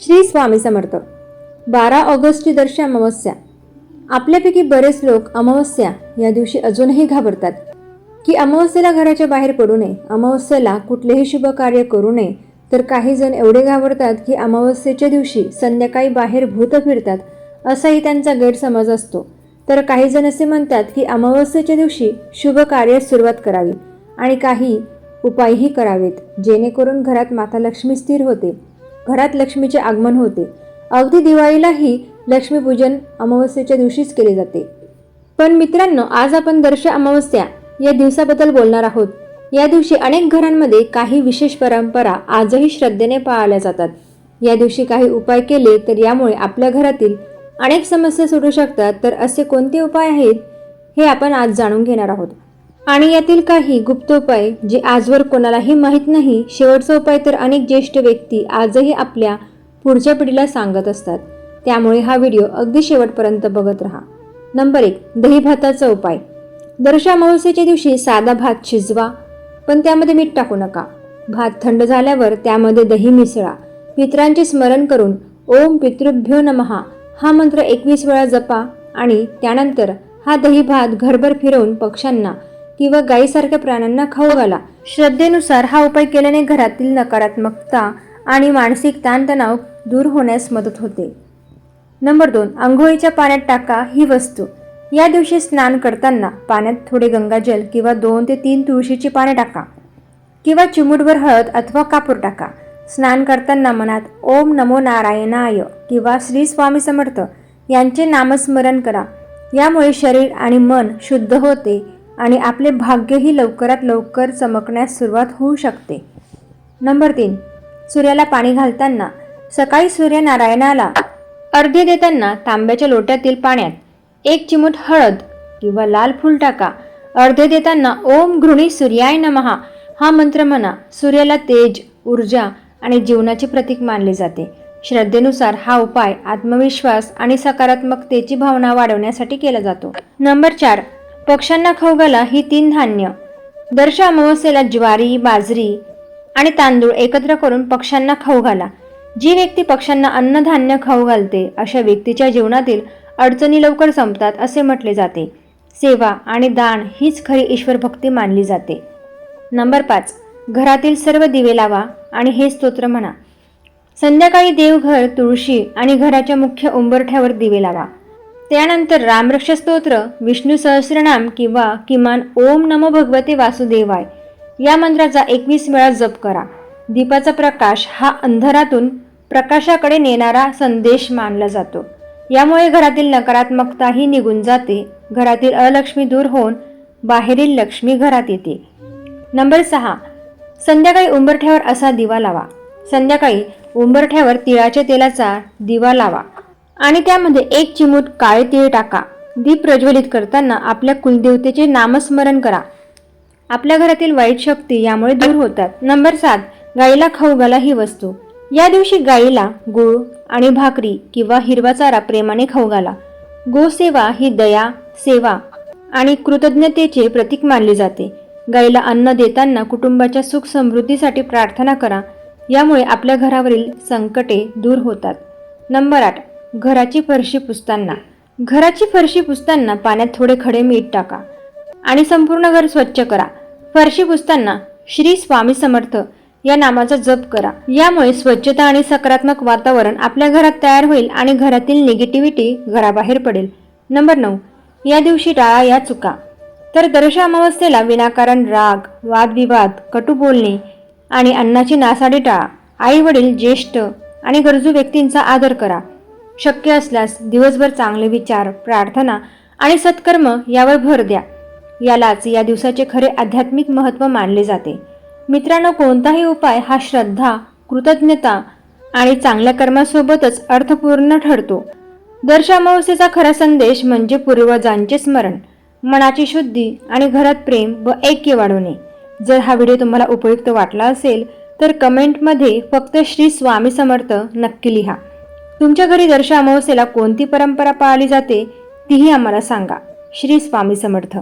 श्री स्वामी समर्थ. 12 ऑगस्टची दर्श अमावस्या. आपल्यापैकी बरेच लोक अमावस्या या दिवशी अजूनही घाबरतात की अमावस्येला घराच्या बाहेर पडू नये, अमावस्येला कुठलेही शुभ कार्य करू नये. तर काही जण एवढे घाबरतात की अमावस्येच्या दिवशी संध्याकाळी बाहेर भूत फिरतात, असाही त्यांचा गैरसमज असतो. तर काही जण असे म्हणतात की अमावस्येच्या दिवशी शुभ कार्यास सुरुवात करावी आणि काही उपायही करावेत, जेणेकरून घरात माता लक्ष्मी स्थिर होते, घरात लक्ष्मीचे आगमन होते. अगदी दिवाळीलाही लक्ष्मीपूजन अमावस्येच्या दिवशीच केले जाते. पण मित्रांनो, आज आपण दर्श अमावस्या या दिवसाबद्दल बोलणार आहोत. या दिवशी अनेक घरांमध्ये काही विशेष परंपरा आजही श्रद्धेने पाळल्या जातात. या दिवशी काही उपाय केले तर यामुळे आपल्या घरातील अनेक समस्या सुटू शकतात. तर असे कोणते उपाय आहेत हे आपण आज जाणून घेणार आहोत. आणि यातील काही गुप्त उपाय जे आजवर कोणालाही माहीत नाही. शेवटचा उपाय तर अनेक ज्येष्ठ व्यक्ती आजही आपल्या पुढच्या पिढीला सांगत असतात. त्यामुळे हा व्हिडिओ अगदी शेवटपर्यंत बघत राहा. नंबर 1. दही भाताचा उपाय. दर्श अमावस्येच्या दिवशी साधा भात शिजवा, पण त्यामध्ये मीठ टाकू नका. भात थंड झाल्यावर त्यामध्ये दही मिसळा. पितरांचे स्मरण करून ओम पितृभ्यो नमः हा मंत्र 21 वेळा जपा आणि त्यानंतर हा दही भात घरभर फिरवून पक्ष्यांना किंवा गायीसारख्या प्राण्यांना खाऊ घाला. श्रद्धेनुसार हा उपाय केल्याने घरातील नकारात्मकता आणि मानसिक ताणतणाव दूर होण्यास मदत होते. नंबर 2. अंघोळीच्या पाण्यात टाका ही वस्तू. या दिवशी स्नान करताना पाण्यात थोडे गंगाजल किंवा 2 ते 3 तुळशीची पाने टाका किंवा चिमूटभर हळद अथवा कापूर टाका. स्नान करताना मनात ओम नमो नारायणाय किंवा श्री स्वामी समर्थ यांचे नामस्मरण करा. यामुळे शरीर आणि मन शुद्ध होते आणि आपले भाग्यही लवकरात लवकर चमकण्यास सुरुवात होऊ शकते. नंबर 3. सूर्याला पाणी घालताना सकाळी सूर्यनारायणाला अर्घ्य देताना तांब्याच्या लोट्यातील पाण्यात 1 चिमूट हळद किंवा लाल फूल टाका. अर्घ्य देताना ओम घृणी सूर्याय नमः हा मंत्र म्हणा. सूर्याला तेज, ऊर्जा आणि जीवनाचे प्रतीक मानले जाते. श्रद्धेनुसार हा उपाय आत्मविश्वास आणि सकारात्मकतेची भावना वाढवण्यासाठी केला जातो. नंबर 4. पक्ष्यांना खाऊ घाला ही 3 धान्य. दर्श अमावस्येला ज्वारी, बाजरी आणि तांदूळ एकत्र करून पक्ष्यांना खाऊ घाला. जी व्यक्ती पक्ष्यांना अन्नधान्य खाऊ घालते अशा व्यक्तीच्या जीवनातील अडचणी लवकर संपतात असे म्हटले जाते. सेवा आणि दान हीच खरी ईश्वरभक्ती मानली जाते. नंबर 5. घरातील सर्व दिवे लावा आणि हे स्तोत्र म्हणा. संध्याकाळी देवघर, तुळशी आणि घराच्या मुख्य उंबरठ्यावर दिवे लावा. त्यानंतर रामरक्ष स्तोत्र, विष्णू सहस्रनाम किंवा किमान ओम नमो भगवते वासुदेवाय या मंत्राचा 21 वेळा जप करा. दीपाचा प्रकाश हा अंधारातून प्रकाशाकडे नेणारा संदेश मानला जातो. यामुळे घरातील नकारात्मकताही निघून जाते. घरातील अलक्ष्मी दूर होऊन बाहेरील लक्ष्मी घरात येते. नंबर 6. संध्याकाळी उंबरठ्यावर असा दिवा लावा. संध्याकाळी उंबरठ्यावर तिळाच्या तेलाचा दिवा लावा आणि त्यामध्ये 1 चिमूट काळे तीळ टाका. दीप प्रज्वलित करताना आपल्या कुलदेवतेचे नामस्मरण करा. आपल्या घरातील वाईट शक्ती यामुळे दूर होतात. नंबर 7. गाईला खाऊ घाला ही वस्तू. या दिवशी गाईला गूळ आणि भाकरी किंवा हिरवा चारा प्रेमाने खाऊ घाला. गोसेवा ही दया, सेवा आणि कृतज्ञतेचे प्रतीक मानले जाते. गाईला अन्न देताना कुटुंबाच्या सुख समृद्धीसाठी प्रार्थना करा. यामुळे आपल्या घरावरील संकटे दूर होतात. नंबर 8. घराची फरशी पुसताना. घराची फरशी पुसताना पाण्यात थोडे खडे मीठ टाका आणि संपूर्ण घर स्वच्छ करा. फरशी पुसताना श्री स्वामी समर्थ या नामाचा जप करा. यामुळे स्वच्छता आणि सकारात्मक वातावरण आपल्या घरात तयार होईल आणि घरातील निगेटिव्हिटी घराबाहेर पडेल. नंबर 9. या दिवशी टाळा या चुका. तर दर्श अमावस्येला विनाकारण राग, वादविवाद, कटू बोलणे आणि अन्नाची नासाडी टाळा. आई वडील, ज्येष्ठ आणि गरजू व्यक्तींचा आदर करा. शक्य असल्यास दिवसभर चांगले विचार, प्रार्थना आणि सत्कर्म यावर भर द्या. यालाच या दिवसाचे खरे आध्यात्मिक महत्त्व मानले जाते. मित्रांनो, कोणताही उपाय हा श्रद्धा, कृतज्ञता आणि चांगल्या कर्मासोबतच अर्थपूर्ण ठरतो. दर्श अमावस्येचा खरा संदेश म्हणजे पूर्वजांचे स्मरण, मनाची शुद्धी आणि घरात प्रेम व ऐक्य वाढवणे. जर हा व्हिडिओ तुम्हाला उपयुक्त वाटला असेल तर कमेंटमध्ये फक्त श्री स्वामी समर्थ नक्की लिहा. तुमच्या घरी दर्श अमावस्येला कोणती परंपरा पाळली जाते तीही आम्हाला सांगा. श्री स्वामी समर्थ.